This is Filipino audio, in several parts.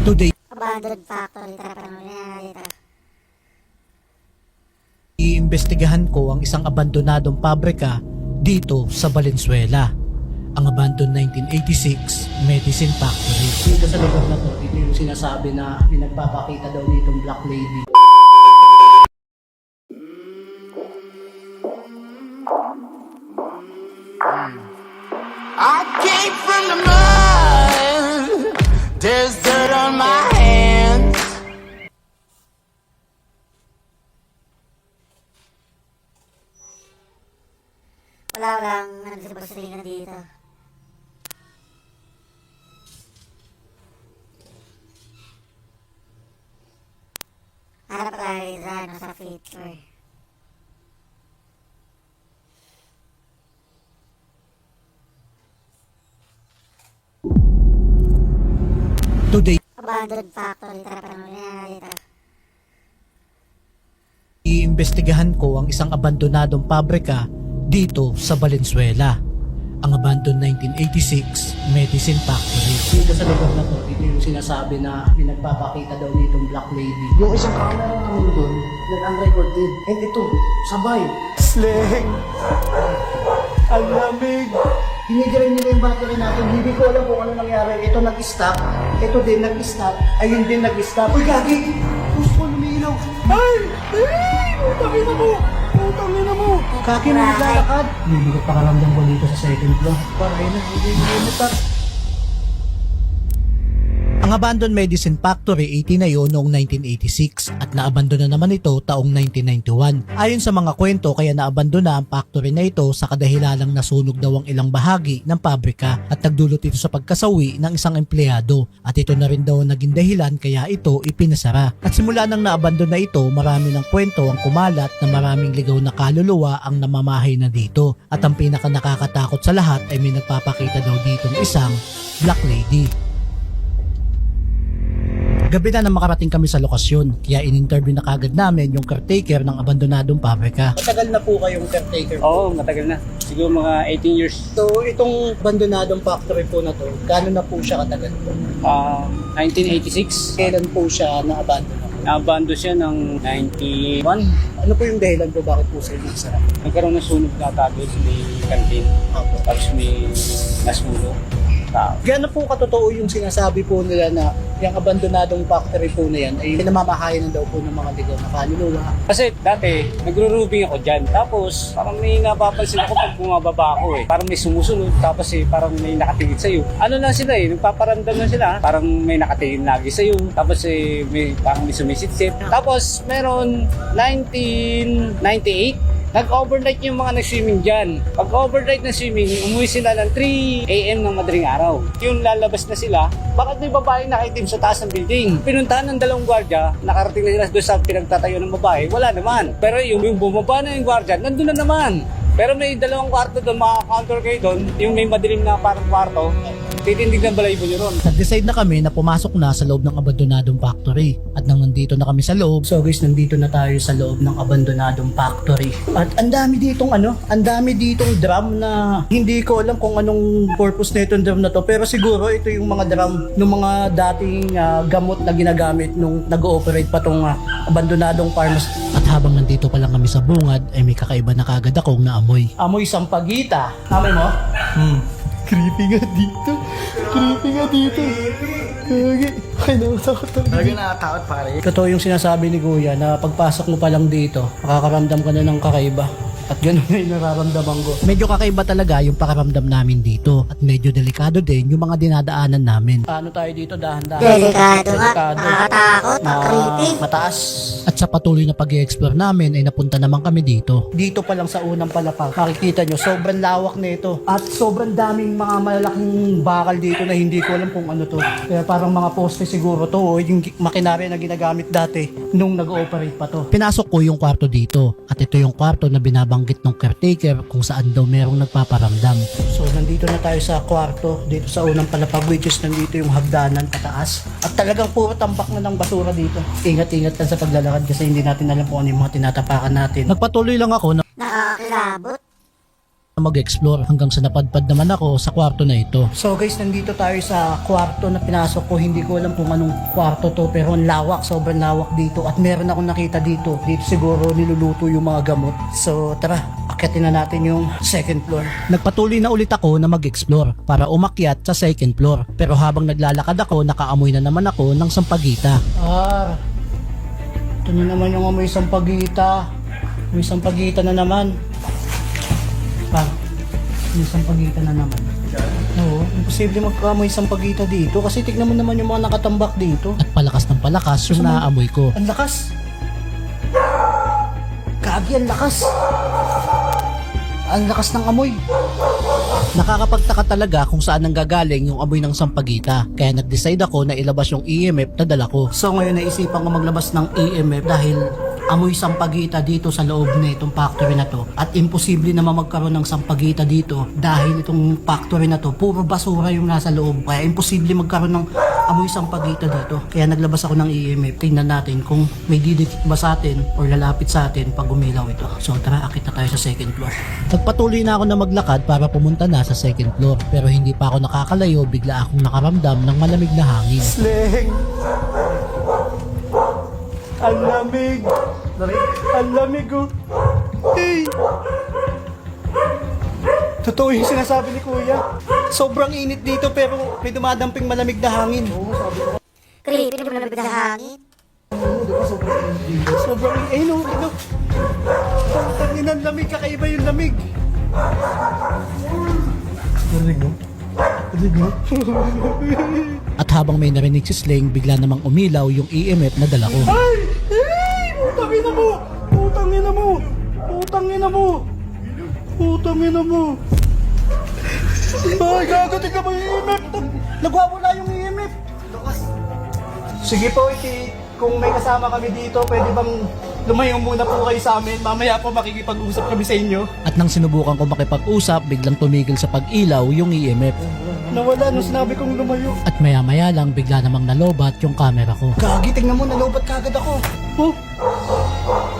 Today, Abandoned factory, tara pa naman dito. iimbestigahan ko ang isang abandonadong pabrika dito sa Valenzuela. Ang abandoned 1986 medicine factory. Dito sa lugar na to, dito yung sinasabi na may nagpapakita daw ditong black lady. I came from the mud. There's dirt on my hands. Walang nagsibag-silingan dito. Hanap tayo sa feature. Today, Abandoned factory, tara pa naman dito. iimbestigahan ko ang isang abandonadong pabrika dito sa Valenzuela. Ang abandoned 1986 medicine factory. Dito sa lugar na to, dito yung sinasabi na may nagpapakita daw ditong black lady. Yung isang camera namin doon, nag-unrecord din. And ito, sabay. Sling! Ang lamig! Hinigirin nila yung battery natin. Hindi ko alam kung ano nangyari. Ito nag-stop. Ito din nag-stop. Ayun din nag-stop. Uy, gagi! Gusto ko lumilaw. Ay! Ay! Utangin na mo! Utangin na mo! Kaki na naglalakad. Hindi ko pakaramdam ko dito sa second floor. Paray na. Hindi pa. Ang abandoned medicine factory 80 na yun noong 1986 at naabandona naman ito taong 1991. Ayon sa mga kwento, kaya naabandona ang factory na ito sa kadahilanang nasunog daw ang ilang bahagi ng pabrika at nagdulot ito sa pagkasawi ng isang empleyado at ito na rin daw ang naging dahilan kaya ito ipinasara. At simula nang naabandona ito, marami ng kwento ang kumalat na maraming ligaw na kaluluwa ang namamahay na dito at ang pinaka nakakatakot sa lahat ay may nagpapakita daw ditong isang black lady. Gabi na makarating kami sa lokasyon, kaya in-interview na kagad namin yung caretaker ng abandonadong pabrika. Matagal na po kayong caretaker? Oo, matagal na. Siguro mga 18 years. So, itong abandonadong factory po na to, gaano na po siya katagal po? 1986. Kailan po siya na-abandon? Nabando siya ng 91. Ano po yung dahilan po bakit po sila nagsara? Nagkaroon ng sunog na tago sa may kantin. Tapos may nasunog. Gaano po katotoo yung sinasabi po nila na yung abandonadong factory po na yan ay pinamamahayan daw po ng mga ligaw na kaluluwa? Kasi dati, nagro-roofing ako dyan. Tapos, parang may napapansin ako pag bumababa ako eh. Parang may sumusunod. Tapos parang may nakatingin sa'yo. Ano lang sila eh, nagpaparamdam lang sila. Parang may nakatingin lagi sa'yo. Tapos parang may sumisitsip. Tapos, meron 1998. Nag-overnight yung mga nag-swimming dyan. Pag overnight na swimming, umuwi sila ng 3 a.m. ng madaling araw. Yung lalabas na sila, bakit may babae nakitim sa taas ng building? Pinuntahan ng dalawang gwardiya, nakarating na sila doon sa pinagtatayo ng babae, wala naman. Pero yung bumaba na yung gwardiya, nandun na naman. Pero may dalawang kwarto doon, maka-counter kayo doon, yung may madilim na parang kwarto, titindig ng balayibo nyo ron. Nag-decide na kami na pumasok na sa loob ng abandonadong factory. At nang nandito na kami sa loob, so guys, nandito na tayo sa loob ng abandonadong factory. At ang dami ditong drum na hindi ko alam kung anong purpose na itong drum na to. Pero siguro ito yung mga drum ng mga dating gamot na ginagamit nung nag-ooperate pa tong abandonadong pharmacy. At habang nandito pa lang kami sa bungad, ay may kakaiba na kagad akong naamoy. Amoy sampagita. Amoy mo? Creepy nga dito. Ay, nakatakot talaga. Talaga nakatakot pare. Totoo yung sinasabi ni Kuya na pagpasok mo pa lang dito, makakaramdam ka na ng kakaiba. At ganun na yung nararamdaman ko. Medyo kakaiba talaga yung pakaramdam namin dito. At medyo delikado din yung mga dinadaanan namin. Paano tayo dito dahan-dahan? Delikado nga, nakakatakot, creepy. Mataas. At sa patuloy na pag-i-explore namin ay napunta naman kami dito. Dito pa lang sa unang palapag, makikita nyo, sobrang lawak nito. At sobrang daming mga malalaking bakal dito na hindi ko alam kung ano to. Kaya parang mga poste siguro to o yung makinarya na ginagamit dati nung nag-ooperate pa to. Pinasok ko yung kwarto dito. At ito yung kwarto na binabanggit ng caretaker kung saan daw merong nagpaparamdam. So nandito na tayo sa kwarto, dito sa unang palapag, which is nandito yung hagdanan pataas. At talagang puro tambak na ng basura dito. Ingat-ingat lang sa paglalakad kasi hindi natin alam kung ano yung mga tinatapakan natin. Nagpatuloy lang ako na Nakakilabot. mag-explore hanggang sa napadpad naman ako sa kwarto na ito. So guys, nandito tayo sa kwarto na pinasok ko. Hindi ko alam kung anong kwarto to, pero ang lawak, sobrang lawak dito. At meron akong nakita dito. Dito siguro niluluto yung mga gamot. So tara, akyatin na natin yung second floor. Nagpatuloy na ulit ako na mag-explore para umakyat sa second floor. Pero habang naglalakad ako, nakaamoy na naman ako ng sampagita. Ito na naman yung amoy sampagita. May sampagita na naman. May sampagita na naman. Oo, imposible magkaamoy sampagita dito kasi tignan mo naman yung mga nakatambak dito. At palakas ng palakas yung naaamoy ko. Ang lakas. Kagi, ang lakas. Ang lakas ng amoy. Nakakapagtaka talaga kung saan nanggagaling yung amoy ng sampagita. Kaya nag-decide ako na ilabas yung EMF na dala ko. So ngayon naisipan ko maglabas ng EMF dahil amoy sampagita dito sa loob na itong factory na to. At imposible naman magkaroon ng sampagita dito dahil itong factory na to, puro basura yung nasa loob. Kaya imposible magkaroon ng amoy sampagita dito. Kaya naglabas ako ng EMF. Tingnan natin kung may didikit ba sa atin or lalapit sa atin pag umilaw ito. So tara, akit na tayo sa second floor. Nagpatuloy na ako na maglakad para pumunta na sa second floor. Pero hindi pa ako nakakalayo, bigla akong nakaramdam ng malamig na hangin. Sleng! Ang lamig! Ang lamig oh! Hey! Totoo yung sinasabi ni Kuya. Sobrang init dito pero may dumadamping malamig na hangin. Oo, sabi ko. Creepy na malamig na hangin. Oo, diba sobrang init dito? Sobrang init. Eh no, ano? Ang lamig, kakaiba yung lamig. Narinig mo? Narinig mo? At habang may narinig si Sling, bigla namang umilaw yung EMF na dala ko. Ay! Putangin na mo! Putangin na mo! Putangin na mo! Putangin na mo! Ay, gagating ka mo yung EMF! Nagwawala yung EMF! Sige po, Iti. Kung may kasama kami dito, pwede bang lumayo muna po kayo sa amin? Mamaya po makikipag-usap kami sa inyo. At nang sinubukan ko makipag-usap, biglang tumigil sa pag-ilaw yung EMF. Nawala nung sinabi kong lumayo. At maya-maya lang, bigla namang nalobat yung camera ko. Gagi, tingnan mo, nalobat kagad ako. Oh.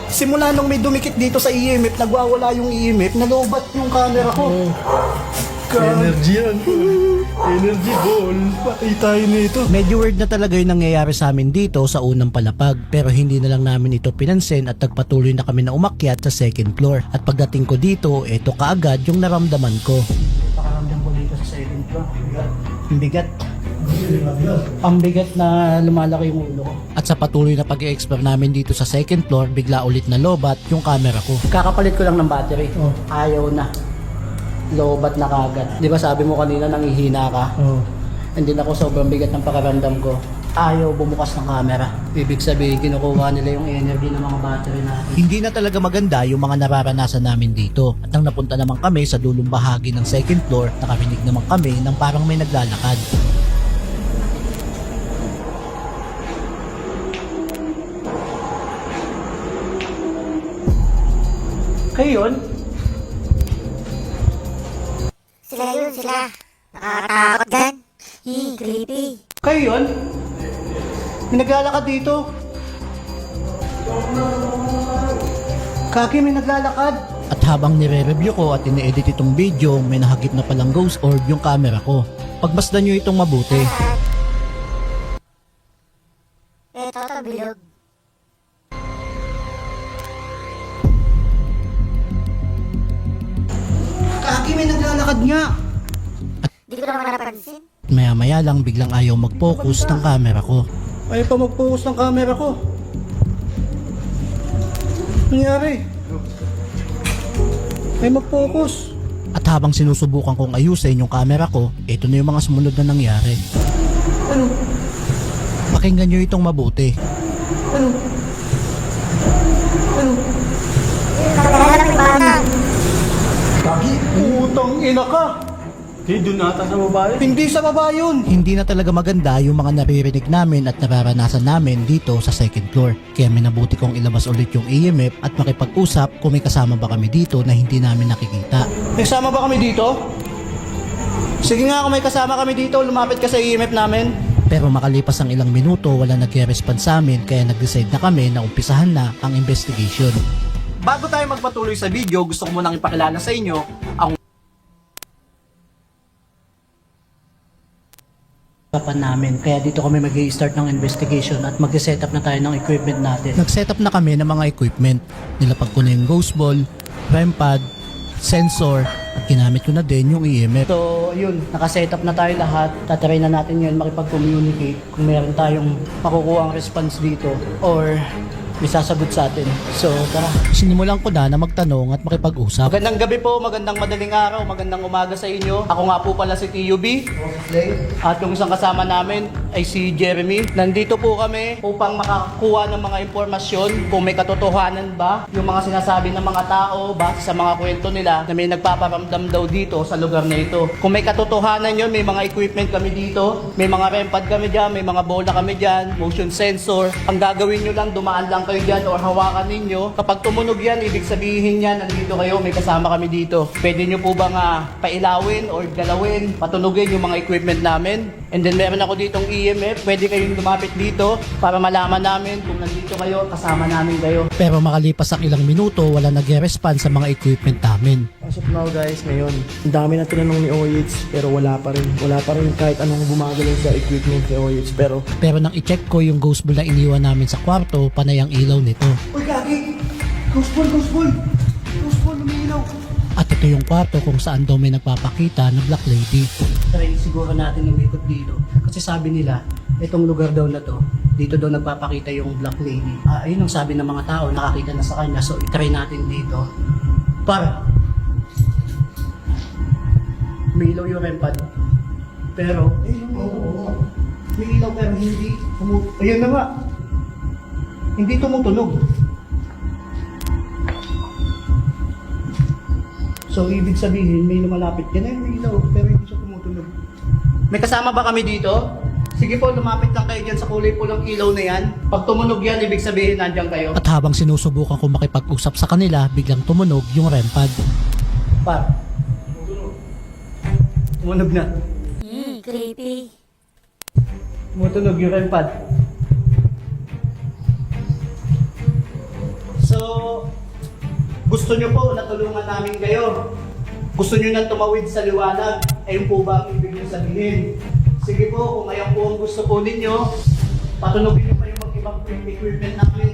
Simula nung may dumikit dito sa EMF, nagwawala yung EMF, nalobat yung camera ko. Energy yan. Energy ball. Patay tayo nito. Medyo weird na talaga yung nangyayari sa amin dito sa unang palapag. Pero hindi na lang namin ito pinansin at nagpatuloy na kami na umakyat sa second floor. At pagdating ko dito, ito kaagad yung naramdaman ko. Pakaramdam ko dito sa second floor. Ang bigat. Ang bigat na lumalaki yung ulo ko. At sa patuloy na pag-i-explore namin dito sa second floor, bigla ulit na lobat yung camera ko. Kakapalit ko lang ng battery. Ayaw na. Lobat na kagad. Di ba sabi mo kanina nangihina ka? Oo. Hindi na ako sobrang bigat ng pakaramdam ko. Ayaw bumukas ng camera. Ibig sabihin, kinukuha nila yung energy ng mga battery natin. Hindi na talaga maganda yung mga nararanasan namin dito. At nang napunta naman kami sa dulong bahagi ng second floor, nakarinig naman kami ng parang may naglalakad. Kayo yun? Sila yun, sila. Nakakatakot dyan. Creepy. Kayo yun? May naglalakad dito. Kaki, may naglalakad. At habang nire-review ko at ine-edit itong video, may nahagip na palang ghost orb yung camera ko. Pagmasdan nyo itong mabuti. Ito, bilog. Kaki, may naglalakad nga. Di ko naman napansin. Maya-maya lang biglang ayaw mag-focus ng camera ko. Ayaw pa mag-focus ng camera ko. Nangyari? Ay mag-focus. At habang sinusubukan kong ayusin yung camera ko, ito na yung mga sumunod na nangyari. Ano? Pakinggan nyo itong mabuti. Ano? Ano? Nakakala ng bata. Kagi, putang ina ka! Doon nata sa babae. Hindi sa baba yun! Hindi na talaga maganda yung mga naririnig namin at nararanasan namin dito sa second floor. Kaya minabuti kong ilabas ulit yung EMF at makipag-usap kung may kasama ba kami dito na hindi namin nakikita. May kasama ba kami dito? Sige nga, kung may kasama kami dito, lumapit ka sa EMF namin. Pero makalipas ang ilang minuto, wala nagre-respond sa amin kaya nag-decide na kami na umpisahan na ang investigation. Bago tayo magpatuloy sa video, gusto ko munang ipakilala sa inyo ang kapan namin. Kaya dito kami mag-i-start ng investigation at mag-setup na tayo ng equipment natin. Nag-setup na kami ng mga equipment. Nilapag ko na yung ghost ball, REM pad, sensor, at ginamit ko na din yung EMF. So, yun, nakasetup na tayo lahat. Tatry na natin yun makipag-communicate kung meron tayong makukuha ang response dito or may sasagot sa atin. So, tara. Sinimulan ko na magtanong at makipag-usap. Magandang gabi po, magandang madaling araw, magandang umaga sa inyo. Ako nga po pala si TUB. At yung isang kasama namin ay si Jeremy. Nandito po kami upang makakuha ng mga impormasyon kung may katotohanan ba yung mga sinasabi ng mga tao base sa mga kwento nila na may nagpaparamdam daw dito sa lugar na ito. Kung may katotohanan yun, may mga equipment kami dito, may mga REM pad kami dyan, may mga bola kami dyan, motion sensor. Ang gagawin nyo lang, dumaan lang kayo dyan or hawakan ninyo. Kapag tumunog yan, ibig sabihin yan, nandito kayo, may kasama kami dito. Pwede nyo po bang pailawin or galawin, patunugin yung mga equipment namin. And then meron ako ditong EMF, pwede kayong lumapit dito para malaman namin kung nandito kayo, kasama namin kayo. Pero makalipas ang ilang minuto, wala nag-respond sa mga equipment namin. As of now guys, ngayon, ang dami na tinanong ni OH pero wala pa rin kahit anong gumagalaw sa equipment ni OH Pero nang i-check ko yung ghost ball na iniwan namin sa kwarto, panay ang ilaw nito. Uy gagi! Ghost ball! Lumilaw! At ito yung kwarto kung saan daw may nagpapakita na Black Lady. Try siguro natin umikot dito. Kasi sabi nila, itong lugar daw na to, dito daw nagpapakita yung Black Lady. Ayun ang sabi ng mga tao, nakakita na sa kanya. So itry natin dito. Para may ilaw yung REM pad. Pero, may ilaw pero hindi ayun na nga. Hindi tumutunog. So, ibig sabihin, may lumalapit. Yan ay may ilaw, pero hindi siya tumutunog. May kasama ba kami dito? Sige po, lumapit lang kayo dyan sa kulay pulang ilaw na yan. Pag tumunog yan, ibig sabihin, nandiyan kayo. At habang sinusubukan ko makipag-usap sa kanila, biglang tumunog yung REM pad. Tumunog na. Creepy. Tumutunog yung REM pad. So, gusto nyo po na tulungan namin kayo. Gusto nyo na tumawid sa liwanag. Ayun po ba ang ibig nyo sabihin? Sige po, kung ayan po ang gusto po ninyo, patunogin nyo pa yung mag-ibang equipment namin.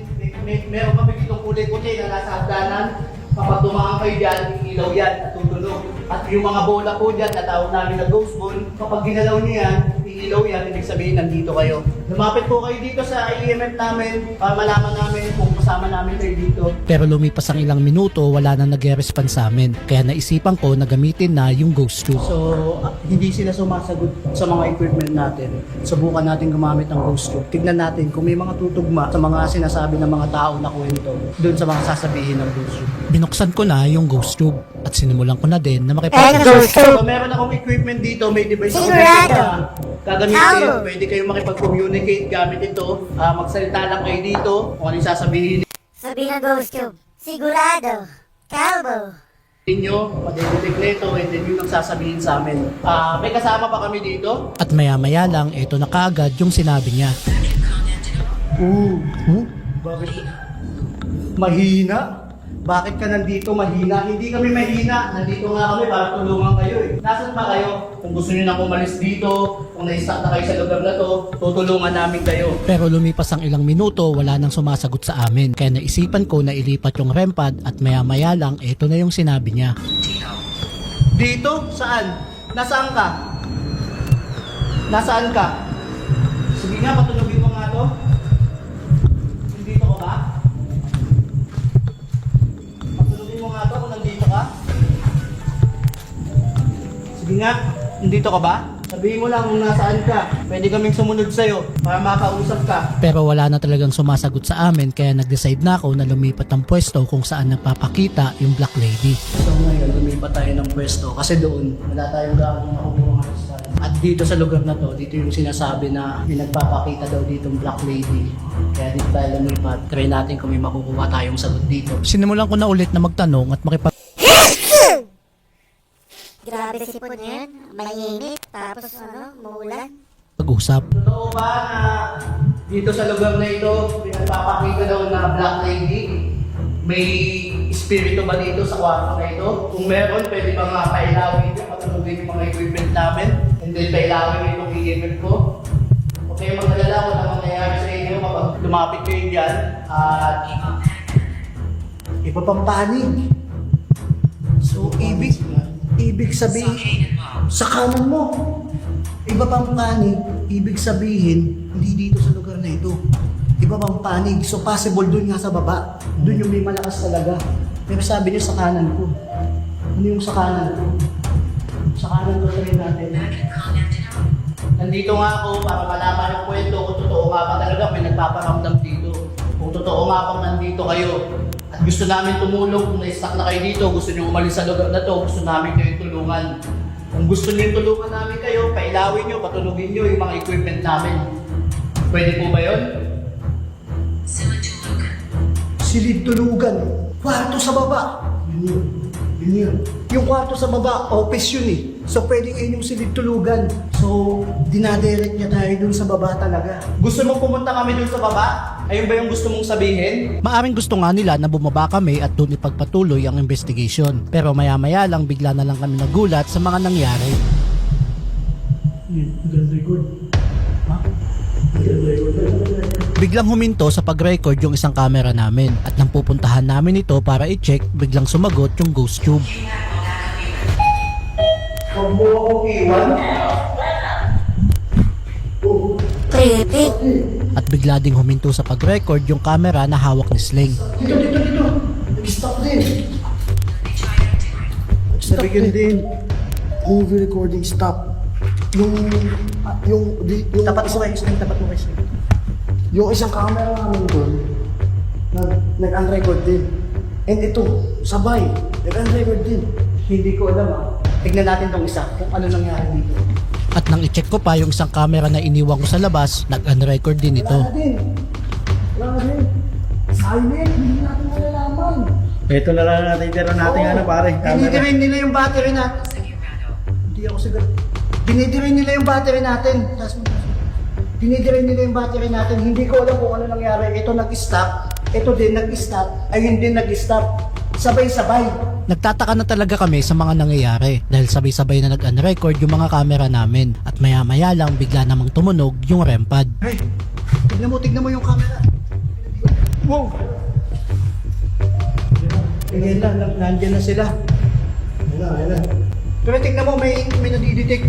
Meron kami ditong kulay puti na nasa hagdanan. Kapag dumaan kayo dyan, ilaw yan at tutunog. At yung mga bola po dyan, natawag namin na ghost ball, kapag ginalaw niyo yan, ilaw yan, ibig sabihin nandito kayo. Lumapit po kayo dito sa EMF namin para malaman namin kung kasama namin kayo dito. Pero lumipas ang ilang minuto, wala nang nag-respond sa amin. Kaya naisipan ko na gamitin na yung ghost tube. So, hindi sila sumasagot sa mga equipment natin. Subukan natin gumamit ng ghost tube. Tignan natin kung may mga tutugma sa mga sinasabi ng mga tao na kwento doon sa mga sasabihin ng ghost tube. Binuksan ko na yung ghost tube at sinimulan ko na din na Ghost So, meron akong equipment dito, may device ako Sigurado. gagamitin. Pwede kayong makipag-communicate gamit ito. Magsalita lang kayo dito kung ano yung sasabihin Sabi ng Ghost Tube. Sigurado. Calvo. ninyo, madedetect na ito, and then yun ang sasabihin sa amin. May kasama pa kami dito? At maya-maya lang, ito na kaagad yung sinabi niya. Bakit? Mahina? Bakit ka nandito mahina? Hindi kami mahina. Nandito nga kami para tulungan kayo eh. Nasaan ba kayo? Kung gusto nyo nang umalis dito, kung na-stuck na kayo sa lugar na to, tutulungan namin kayo. Pero lumipas ang ilang minuto, wala nang sumasagot sa amin. Kaya naisipan ko na ilipat yung REM pad at maya-maya lang, ito na yung sinabi niya. Dito? Saan? Nasaan ka? Nasaan ka? Sige nga, patulogin mo nga to. Dito ka ba? Mo nga to kung nandito ka. Sige nga, nandito ka ba? Sabihin mo lang kung nasaan ka. Pwede kaming sumunod sa'yo para makausap ka. Pero wala na talagang sumasagot sa amin kaya nag-decide na ako na lumipat ng pwesto kung saan nagpapakita yung Black Lady. So ngayon, lumipat tayo ng pwesto kasi doon wala tayong gagawin na kukuha. At dito sa lugar na to, dito yung sinasabi na may nagpapakita daw ditong Black Lady. Kaya dito tayo lumipat. Try natin kung may makukuha tayong sagot dito. Sinimulan ko na ulit na magtanong at Grabe si po niyan. Mainit. Tapos maulan. makipag-usap. Totoo ba na dito sa lugar na ito, may nagpapakita daw na Black Lady? May espiritu ba dito sa kwarto na ito? Kung meron, pwede ba nga pailawin niyo, patulogin yung mga equipment namin? And then pailawin itong EMF ko. Huwag kayong mag-alala kung ano mangyayari sa inyo kapag lumapit kayo dyan. At iba pang panig. So, ibig sabihin, sa kanan mo. Iba pang panig, ibig sabihin, hindi dito sa lugar na ito. Iba pang panig. So, possible dun nga sa baba. Dun yung may malakas talaga. Pero sabi niya sa kanan ko. Ano yung sa kanan ko? Sa kanan ko rin natin. Nandito nga ako para malaman yung kwento kung totoo nga ba talaga may nagpaparamdam dito. Kung totoo nga bang nandito kayo. At gusto namin tumulong kung na-stuck na kayo dito, gusto nyo umalis sa lugar na to, gusto namin kayo tulungan. Kung gusto nyo tulungan namin kayo, pailawin nyo, patulugin nyo yung mga equipment namin. Pwede po ba yun? Silid tulugan. Kwarto sa baba. Yun yun. Yung kwarto sa baba, office yun eh. So pwedeng yun yung silid tulugan. So, dinadirect niya tayo dun sa baba talaga. Gusto mong pumunta kami dun sa baba? Ayun ba yung gusto mong sabihin? Maaring gusto nga nila na bumaba kami at doon ipagpatuloy ang investigation. Pero maya-maya lang bigla na lang kami nagulat sa mga nangyari. Biglang huminto sa pag-record yung isang camera namin at nang pupuntahan namin ito para i-check, biglang sumagot yung ghost tube. Huwag mo akong iwan. Creepy. At bigla ding huminto sa pag-record yung camera na hawak ni Sling. Dito. Nag-stop din. Nabigyan din. Movie recording stop. Yung Tapat mo kayo, Sling. Tapat mo kayo, Sling. yung isang camera namin doon, nag-unrecord din. And ito, sabay, nag-unrecord din. Hindi ko alam ah. Tignan natin tong isa kung ano nangyari dito. At nang i-check ko pa yung isang camera na iniwan ko sa labas, nag-unrecord din ito. Wala na din. Silent, hindi natin malalaman. Ito na lang natin ano pare. Dinidirin nila yung battery natin. Hindi ako siguro. Dinidirin nila yung battery natin. Dinidirin nila yung battery natin. Hindi ko alam kung ano nangyari. Ito nag-stop. Ito din nag-stop. Ayun din nag-stop. Sabay-sabay. Nagtataka na talaga kami sa mga nangyayari dahil sabay-sabay na nag-unrecord yung mga camera namin at maya-maya lang bigla namang tumunog yung REM pad. Hey, tignan mo yung camera. Wow! Tingin lang, nandiyan na sila. Ayun. Pero tignan mo, may nadidetect.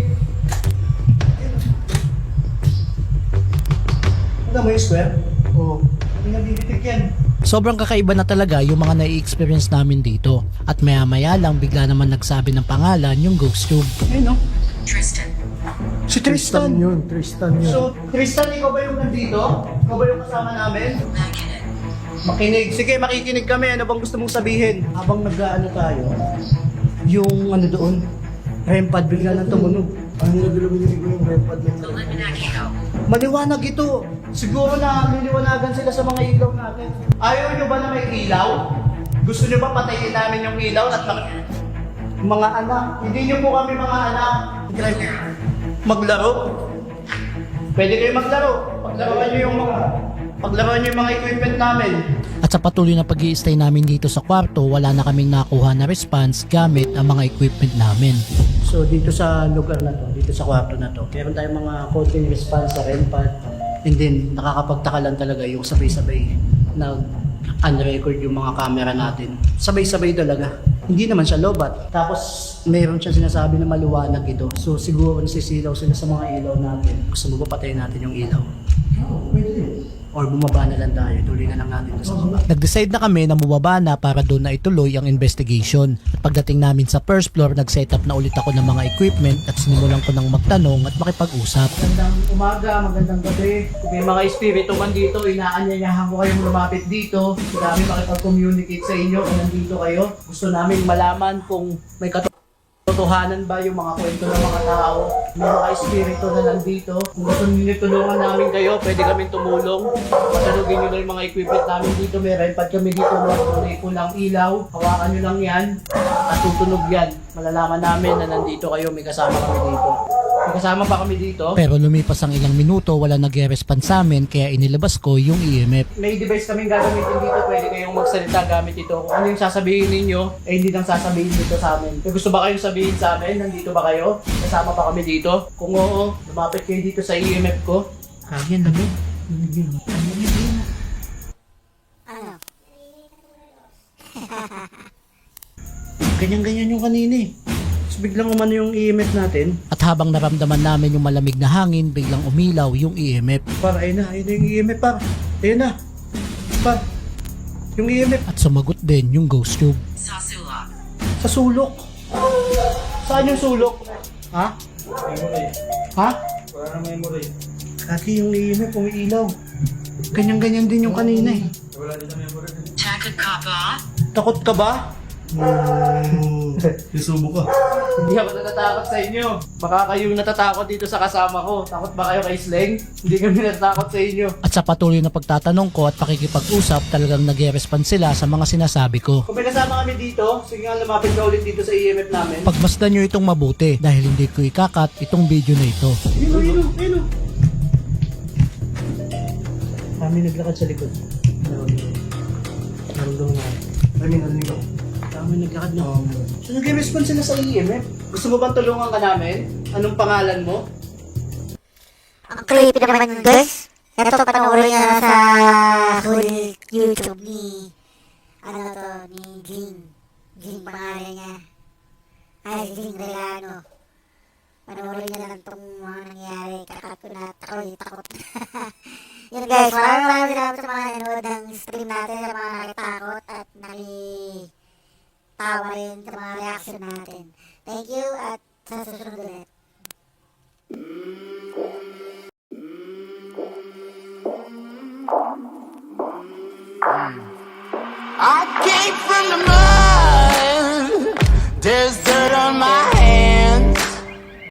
Tignan mo yung square? Oo. May nadidetect yan. Sobrang kakaiba na talaga yung mga nai-experience namin dito at maya-maya lang bigla naman nagsabi ng pangalan yung ghost tube. Ayun no? Si Tristan Tristan. Tristan yun. So, Tristan, ikaw ba yung nandito? Ikaw ba yung kasama namin? Makinig. Sige, makikinig kami. Ano bang gusto mong sabihin? Habang nag-ano tayo, yung ano doon, REM pad bigla nang tumunog. Ang nilabilo-bilo ko yung repad na Maliwanag ito. Siguro na liliwanagan sila sa mga ilaw natin. Ayaw nyo ba na may ilaw? Gusto nyo ba patayin namin yung ilaw at mga anak? Hindi nyo po kami mga anak. Maglaro? Pwede kayo maglaro. Paglaruan nyo yung mga equipment namin. At sa patuloy na pag-i-stay namin dito sa kwarto, wala na kaming nakuha na response gamit ang mga equipment namin. So dito sa lugar na to, dito sa kwarto na to, meron tayong mga konting response sa REM pad. And then, nakakapagtaka lang talaga yung sabay-sabay na unrecord yung mga camera natin. Sabay-sabay talaga. Hindi naman siya lobat. Tapos, meron siya sinasabi na maliwanag ito. So, siguro nasisilaw sila sa mga ilaw natin. Gusto mo ba patayin natin yung ilaw? Pwede. Or bumaba na lang tayo, tuloy na lang natin ito sa baba. Nag-decide na kami na bumaba na para doon na ituloy ang investigation. At pagdating namin sa first floor, nag-set up na ulit ako ng mga equipment at sinimulan ko ng magtanong at makipag-usap. Magandang umaga, magandang gabi. Kung may mga espiritu man dito, inaanyayahan ko kayong lumapit dito. Gusto namin makipag-communicate sa inyo kung nandito kayo. Gusto namin malaman kung may katotohanan ba yung mga kwento ng mga tao. May mga espiritu na nandito. Kung gusto niyo tulungan namin kayo, pwede kami tumulong. Patalugin nyo na yung mga equipment namin dito. May REM pad kami dito. May pulang ilaw. Hawakan nyo lang yan. At tutunog yan. Malalaman namin na nandito kayo. May kasama kami dito. Kasama pa kami dito. Pero lumipas ang ilang minuto, wala nag-respond sa amin kaya inilabas ko yung EMF. May device kaming gagamitin dito. Pwede kayong magsalita gamit ito. Kung ano yung sasabihin ninyo, hindi nang sasabihin dito sa amin. Kung gusto ba kayong sabihin sa amin, nandito ba kayo? Kasama pa kami dito? Kung oo, lumapit kayo dito sa EMF ko. Kaya lamig. Ano? Ganyan-ganyan yung kanina eh. Tapos biglang umano yung EMF natin. At habang naramdaman namin yung malamig na hangin, biglang umilaw yung EMF. Par, ayun na yung EMF par. Ayun na. Par, yung EMF At sumagot din yung ghost tube. sa sulok. Saan yung sulok? Ha? Ha? Wala na memory. Kaki yung EMF umiilaw. Ganyan-ganyan din yung kanina eh. Wala din na memory. Takot ka ba? Susubo ka. Hindi ako natatakot sa inyo. Baka kayo natatakot dito sa kasama ko. Takot ba kayo kay Sleng? Hindi kami natatakot sa inyo. At sa patuloy na pagtatanong ko at pakikipag-usap, talagang nag-respond sila sa mga sinasabi ko. Kung may kasama kami dito, sige nga lumapit ka ulit dito sa EMF namin. Pagmasdan nyo itong mabuti dahil hindi ko ikakat itong video na ito. Ayun. Kami naglakad sa likod. Naramdaman ako. Narinig ako. Kami naglakad na. So nag-respond sila sa EMF. Gusto mo bang tulungan ka namin? Anong pangalan mo? Ang creepy naman yun, guys. Ito panoorin niya sa full YouTube ni ni Jing. Jing pangalan niya. Ay, Jing Relano. Panoorin niya lang itong mga nangyari. Takot. Yun guys, maraming salamat sa mga nanood ng stream natin.